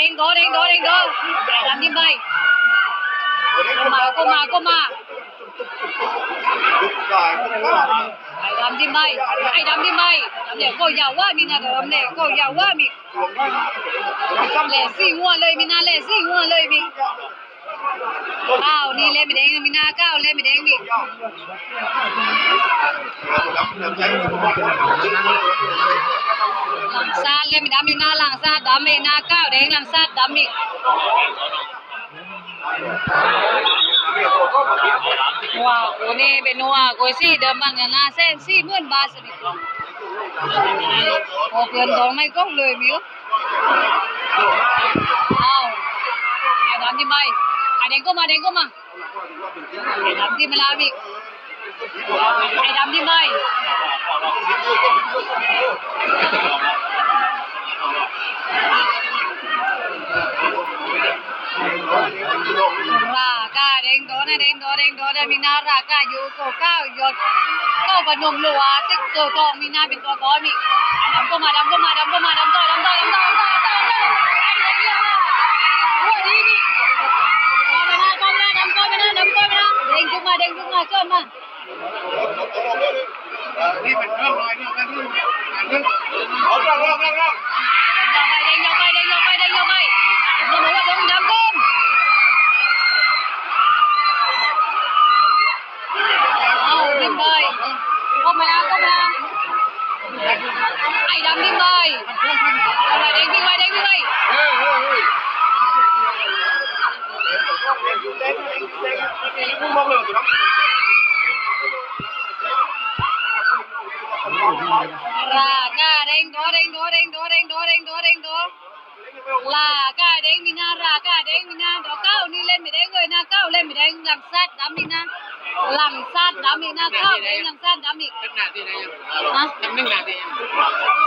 đánh đó làm đi bay cô mà ai làm đi bay làm để cô giàu quá mình làm để cô giàu quá mình lẻ xì mua lời mình lẻ xì mua lời mình cao ni lên mình đánh mình cao lên mình đánh mình làm sao lên mình đám mình làm sao đám mình cao đánh làm sao đám mình wow cô này bên ngoài cô xí đâm bằng là sen xí mướn ba xí cô quyền đó mày có lời miếu ai làm gì mày ai đánh cô mà ai làm gì mà làm gì ai làm gì mày ra cả đánh đó mình ra cả vô cổ cao vô cao và nồng lụa tích cờ to mình bên to có mình đâm to anh đấy đi đi đâm coi đánh chung mà chơi mà đi mình rong rồi đánh bay nó mới là đâm con đâm bay không mà ai đâm đi bay đánh đi bay ra cả đánh đó là cả đánh mình ra cả đánh mình đó cao đi lên mình đánh người cao lên mình đánh làm sát đám mình đám mình cao đánh làm sát đám mình hả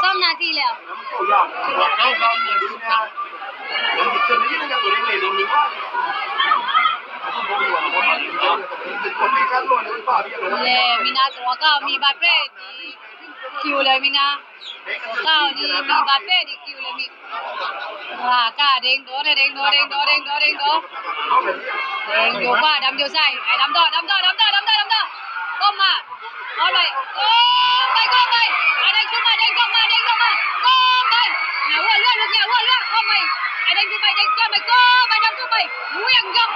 xong nào thì liệu lệ mình có cao mi bát bê kêuเลยmình cao đi mi bát bê đi kêuเลยmình là cả đánh đó vô qua đâm vô sai ai đâm to con mà con mày ai đánh chúng mày con mày nhà quên con mày ai đánh chúng mày con mày đâm chúng mày nguyên dòng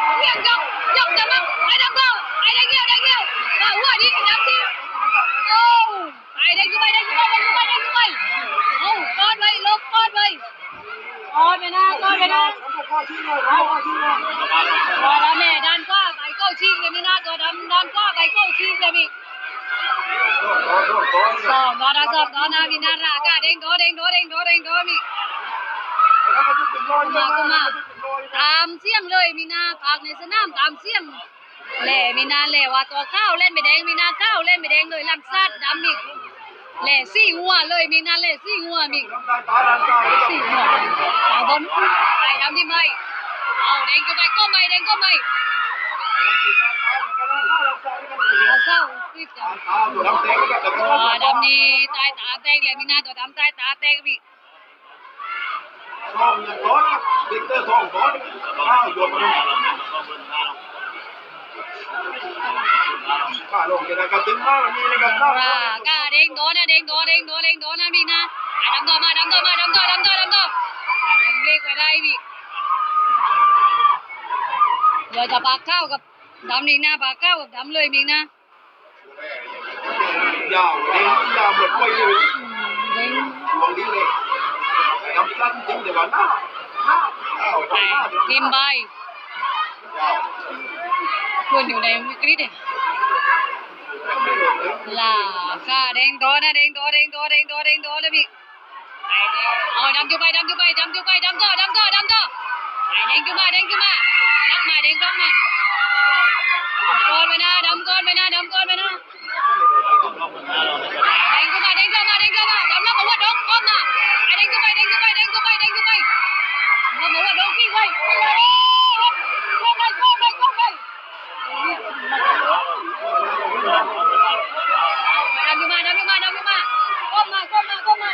đâm ai đâm to ai đánh nhiều và quên đi đâm đi ai đánh chúng mày con mày lốp con mày con mày đàn mẹ đàn qua bài câu chi người mình rồi đàn qua bài câu chi người mình sòng đó mình ra cả đánh đó mình mà tạm xiêm lời mình phạt này sân tạm xiêm lẻ mình lẻ qua to cao lên mình đánh rồi làm sát đám mình lẻ xì ngua lời mình mình tao vẫn ai đám đi mày đánh cho mày có mày sao đám đi tai tá tay lại mình rồi đám tai tá tay bị ra cả đánh đó mình đâm to lên qua đây bị giờจะปากข้าวกับดำนี่นะปากข้าวกับดำเลยมิงนะยาวหมดไปเลยช่วงนี้เลยดำสั้นจริงแต่ว่าหน้าทีมใบควรอยู่ในวิกฤตเนี่ยล่ะค่ะเด้งโดนนะเด้งโดเลยพี่ดำจุไปดำต่อไอ้เด้งจุมานักมาเด้งกล้องมาดำก้อนไปนะเด้งเข้ามาดำแล้วบอกว่าดงก้อนมาไอ้เด้งเข้าไปมันบอกว่าดงพี่ไว้ก้อนไปก้อนมาก้อนมา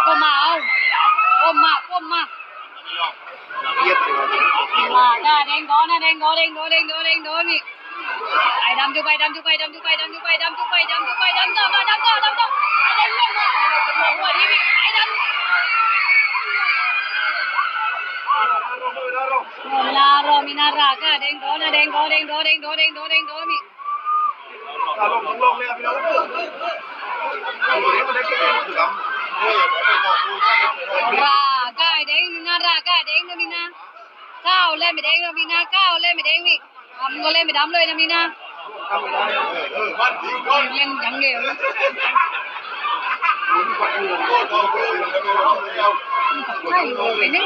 ก้มมาเอาก้มมาก้มมาว่าก้าแดงก้อนนะแดงก้อแดงก้อแดงก้อแดงก้อนี่ไอ้ดำจุไปดำจุไปดำจุไปดำจุไปดำจุไปดำจุไปดำต่อมาดำต่อดำต่อไอ้แดงลงมาหัวนี่ไอ้ดำลาโรมินาราก้าแดงก้อนะแดงก้อแดงก้อแดงก้อแดงก้อแดงก้อนี่ลงเลยพี่น้องราก้าแดงมินาราก้าแดงนะมินาข้าวเล่นไม่แดงนะมินาข้าวเล่นไม่แดงนี่ทำก็เล่นไม่ดำเลยนะมินาเล่นยังเดียวใช่ไปนี่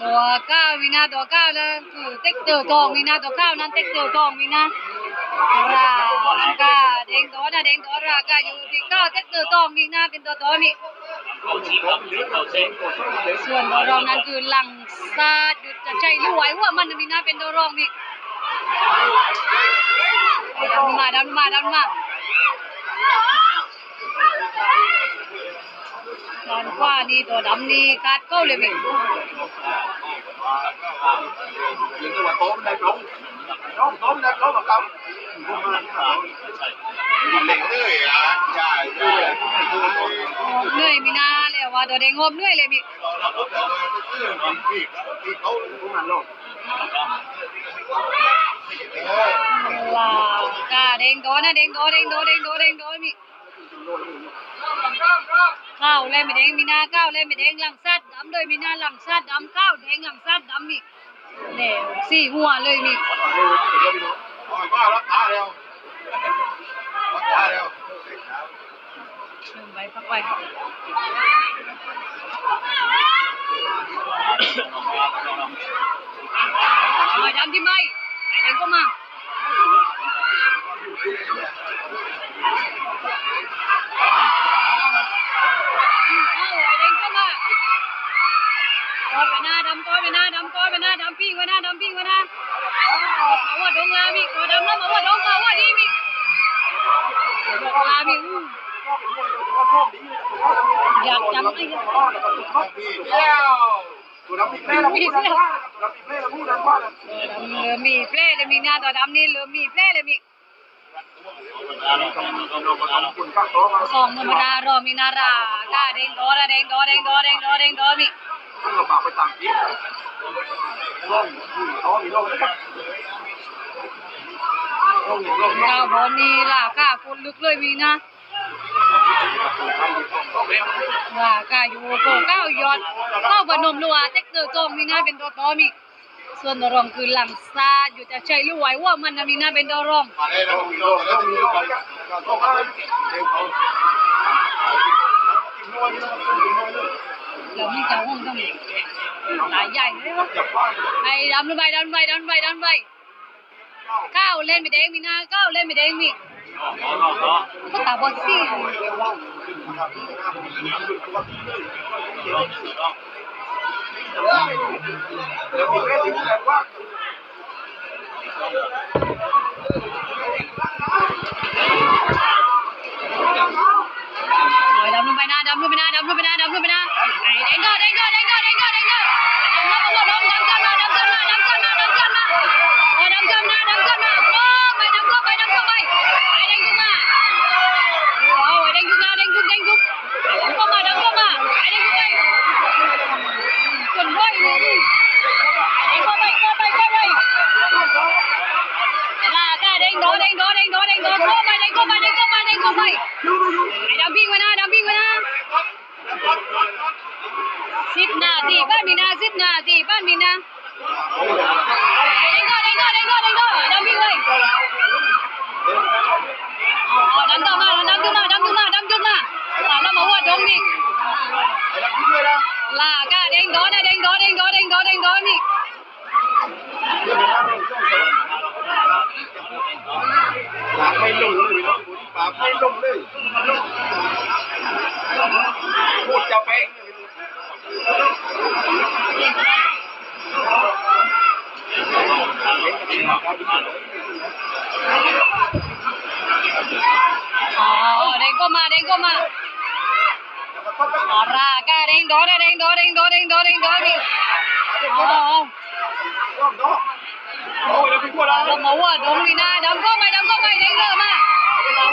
ตัวก้าวมีนาตัวก้าวแล้วคือเต็กเตอร์ทองมีนาตัวก้าวนั้นเต็กเตอร์ทองมีนาราก้าเด้งตัวนะเด้งตัวราก้าอยู่ที่ก้าวเต็กเตอร์ทองมีนาเป็นตัวมีส่วนตัวรองนั้นคือหลังซาดอยู่จะใช้รวยว่ามันมีนาเป็นตัวรองนี่ดันมาดันมาดันมาด้านขวานี่ตัวดำนี่กัดเข้าเลยมั้ยยิงตัวโต๊ะมันได้ตรงโต๊ะมันได้ตรงกับเขาเหล็กเลยอ่ะใช่เหนื่อยมีนาเลยว่าตัวเด้งงบเหนื่อยเลยมิลากาเด้งตัวนะเด้งตัวเด้งตัวเด้งตัวเด้งตัวมิข้าวเล่นไม่แดงมีนาข้าวเล่นไม่แดงหลังซัดดำเลยมีนาหลังซัดดำข้าวแดงหลังซัดดำมีเดี๋ยวสี่หัวเลยมีก็รักษาเร็วรักษาเร็วไปพักไปหน่อยดำที่ไม่ไอ้แดงก็มาก้อนไปหน้าดำก้อนไปหน้าดำก้อนไปหน้าดำปิ้งไปหน้าดำปิ้งไปหน้ามาว่าดงลามีก้อนดำแล้วมาว่าดงมาว่าดีมีดงลามีอยากจำไอ้ตัวดำมีเปล่ามีเปล่าพูดดังว่ามีเปล่เลยมีหน้าตัวดำนี่เริ่มมีเปล่เลยมีสองธรรมดารอมีนาราก้าเด้งดอระเด้งดอเด้งดอเด้งดอเด้งดอมีเราปากไปต่างที่ล่องเขามีล่องดาวบอลนี่ล่ะก้าคนลึกเลยมีนะล่ะก้าอยู่โกก้าวยอดเข้าบนมลัวเต็กเตอร์จงมีนะเป็นตัวต่อมีส่วนตัวรองคือหลังซาอยู่จะใช้รู้ไว้ว่ามันมีนะเป็นตัวรองเรามีเจ้าห้องต้องหลายใหญ่เลยวะไอ้ดำลงไปดำไปดำไปดำไปก้าวเล่นไม่แดงมีนะก้าวเล่นไม่แดงมีก็ตาบอดสิดำลงไปนะดำลงไปนะดำลงไปนะดำลงไปนะไอ้เด้งก็เด้งก็เด้งก็เด้งก็เด้งก็ดำมาดำกันมาดำกันมาดำกันมาดำกันมาดำกันมาโอ้ดำกันมาดำกันมาโอ้ไปดำก็ไปดำก็ไปไอ้เด้งก็มาโอ้ไอ้เด้งก็มาเด้งก็เด้งก็ดำก็มาดำก็มาไอ้เด้งก็ไปคนร้อยเลยไอ้ก็ไปก็ไปก็ไปลากาเด้งโดเด้งโดเด้งโดเด้งโดก็ไปเด้งก็ไปเด้งก็ไปเด้งก็ไปไอ้ดำพิงไว้นะดำพิงไว้นะ10 นาทีบ้านมีนา10 นาทีบ้านมีนาเด้งก็เด้งก็เด้งก็เด้งก็ดำพิงไว้ดำต่อมาดำขึ้นมาดำขึ้นมาดำขึ้นมาแล้วมาหัวดงนี่ลากาเด้งโดนะเด้งโดเด้งโดเด้งโดเด้งโดนี่ปากไม่ลงเลยปากไม่ลงเลยพูดจะแป้ง มารากาเด้งโดนเด้งโดนเด้งโดนเด้งโดนเด้งโดนนี่เรามาว่าดงนี่นะดำก็ไม่เด้งเลยมา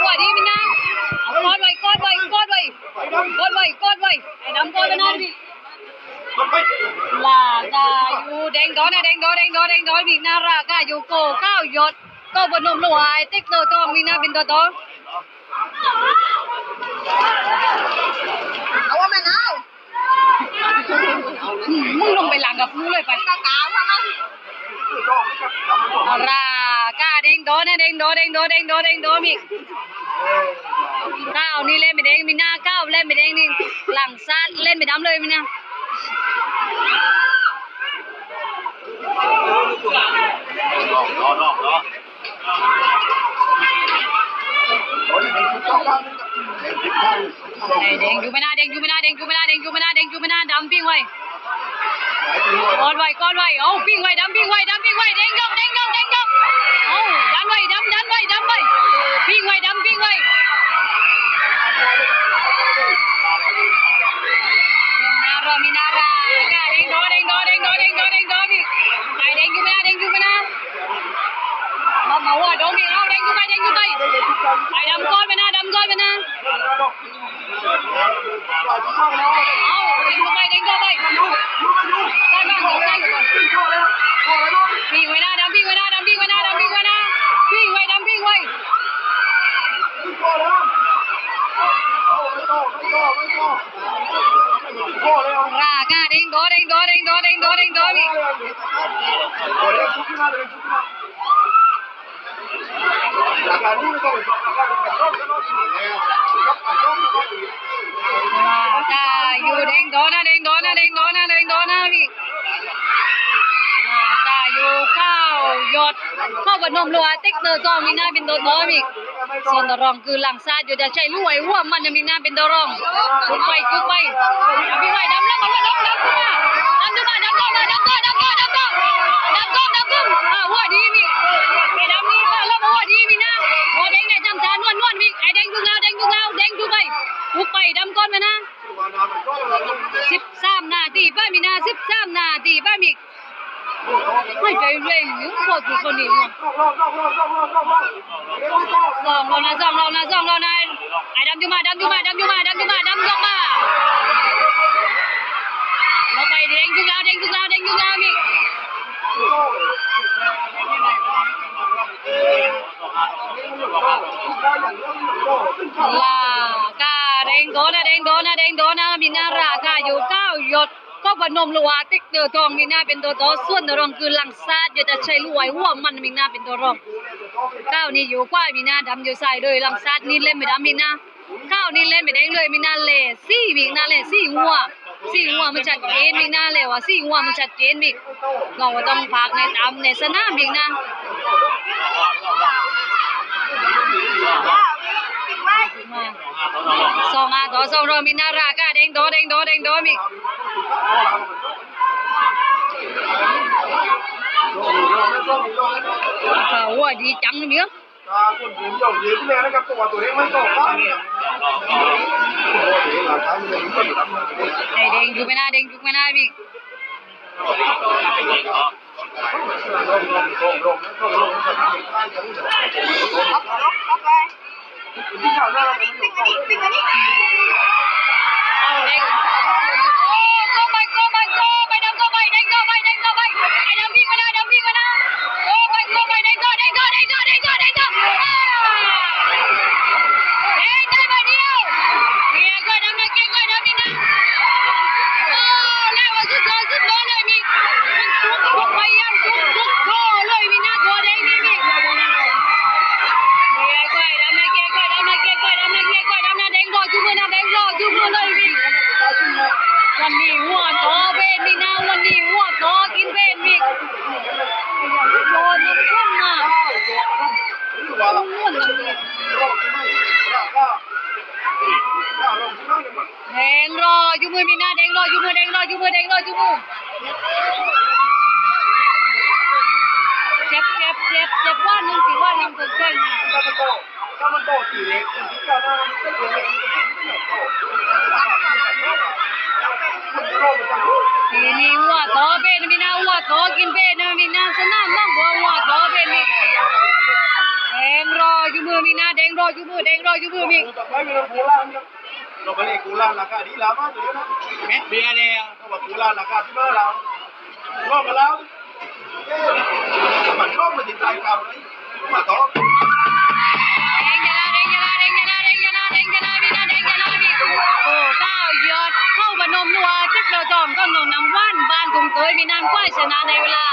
ว่าดีมินะกดไว้ไอ้ดำกดไปนั่นพี่ลากาอยู่เด้งโดนมีนารากาอยู่โกข้าวยศก็บนนมลอยติ๊กตัวมีนาเป็นตัวเอาว่าแม่นเอามึงลงไปหลังกับกูเลยไปกะว่างั้นรากาเด้งโดนมีก้าวนี่เล่นไม่เด้งมีหน้าก้าวเล่นไม่เด้งนี่หลังซาดเล่นไม่ดำเลยมีนะเด้งอยู่ไม่น่าดำปิ้งไว้กดไว้เอาปิ้งไว้ดำปิ้งไว้เด้งยกเอาดันไว้ปิ้งไว้มีนารากาเด้งโดนพี่ไอเด้งอยู่ไม่น่ามาว่าโดนพี่เอาเด้งอยู่ไปไอดำก้อนไปนะเอาเด้งเข้าไปได้บ้างใกล้ๆปิ้งไว้นะดำปิ้งไว้รากาเด้งโดนพี่อยู่เด้งโดนพี่ตาอยู่ข้าวยศเข้าบนนมรัวติ๊กเตอร์จอมีหน้าเป็นตัวน้อยอีกส่วนตัวรองคือหลังซาดอยู่จะใช้ลุ้ยหัวมันจะมีหน้าเป็นตัวรองคุกไปพี่ไว้ดำแล้วมาว่าดำขึ้นมาหัวดีมีไอ้ดำนี่แล้วหัวดีมีนะหัวเด้งเนี่ยจำจานนวลมีไอ้เด้งทุกเราไปคุกไปดำก้อนมานะ13 นาทีป้ามีนา13 นาทีป้ามีไม่ใจเร่งหรือโคตรคนนี้สองเรานะไอ้ดำอยู่มาเราไปเด้งทุกเรามีลากาเด้งโดนมีนารากาอยู่ข้าวยศก็พนมลัวติ๊กเตอร์ทองมีหน้าเป็นตัวส่วนตัวรองคือหลังซาดอยู่จะใช้ลุ้ยหัวมันมีหน้าเป็นตัวรองข้าวนี่อยู่ขวามีหน้าดำอยู่ใส่เลยหลังซาดนี่เล่นไม่ดำมีหน้าข้าวนี่เล่นไม่ได้เลยมีหน้าเล่ซี่มีหน้าเล่ซี่หัวมันชัดเจนมีหน้าเล่ว่าซี่หัวมันชัดเจนมีเราต้องพักในตามในสนามมีหน้าสองต่อ2มีนารากาเด้งโดมีหัวดีจังนี่ไอเด้งอยู่ไม่น่าพี่วันนี้หัวโตเป็นมีนาวันนี้หัวโตกินเป็นมีโดนมันขึ้นมาแดงรออยู่มือมีนาแดงรออยู่มือเจ็บว่านึงสิว่าทำคนเช่น ถ้ามันโตตีเล็กมันที่ก้าวหน้ามันก็ตัวเล็กมันก็ไม่โตมันโตมันจะรู้ ทีนี้วัวโตเป็นมีนาวัวโตกินเป็นมีนาสนามบ้างวัวโตเป็นมีแดงรออยู่มือมีนาแดงรออยู่มือมี ต่อไปเป็นกูล่าเนี่ยเราไปเลยกูล่าราคาดีแล้วมาตัวนี้นะเม็ดเบียร์เนี่ยเขาบอกกูล่าราคาที่บ้านเรารอบมาแล้วมันก็มันติดใจเก่าเลยมาต่อ แดงยาลามีนาแดงยาลามีโอ้ข้าวยอดเข้าบนมนัวจักเราจอมก็หนุนนำว่านบ้านทุ่งเตยมีนานกว่าชนะในเวลา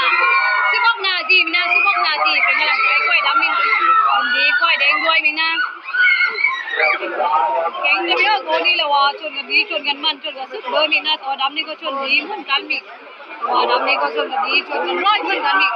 16 นาทีมีนา16 นาทีเป็นกำลังใจกล้วยดำมีดีกล้วยแดงด้วยมีนาเก่งจะไม่เอาตัวนี้เลยว่าชนกันดีชนกันมันชนกันสุดเลยมีนาตัวดำนี่ก็ชนดีเหมือนกันมีตัวดำนี่ก็ชนกันดีชนกันร้อยเหมือนกันมี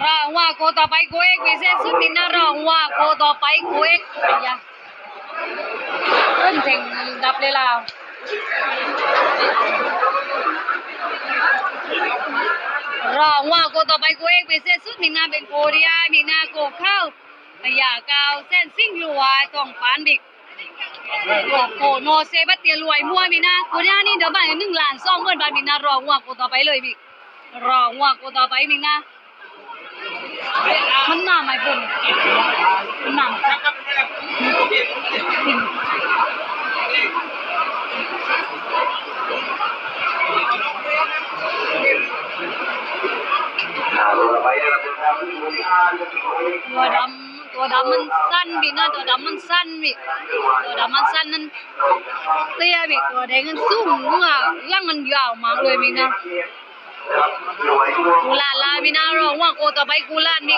รองว่าโกต่อไปโกเอกพิเศษสุดนี่นะรองว่าโกต่อไปโกเอกอย่าเริ่มเต็งดับเลยแล้วรองว่าโกต่อไปโกเอกพิเศษสุดนี่นะเป็นโกเรียมีนาโกเข้าอย่ากาวเส้นซิ่งลัวต้องปานบิกโกโนเซบัตเตียรวยมั่วมีนาโกเรียนี่เดี๋ยวบ้าน1 ล้าน2 หมื่นบาทมีนารองว่าโกต่อไปเลยบิกรองว่าโกต่อไปมีนามันหนาไหมปุ่นมันหนาตัวดำมันสั้นบินะตัวดำมันสั้นบิตัวดำมันสั้นนั้นเตี้ยบิตัวแดงมันสูงอ่ะร่างมันยาวมากเลยบินะกูลาลาบินะรองว่าโกต่อไปกูลานบิ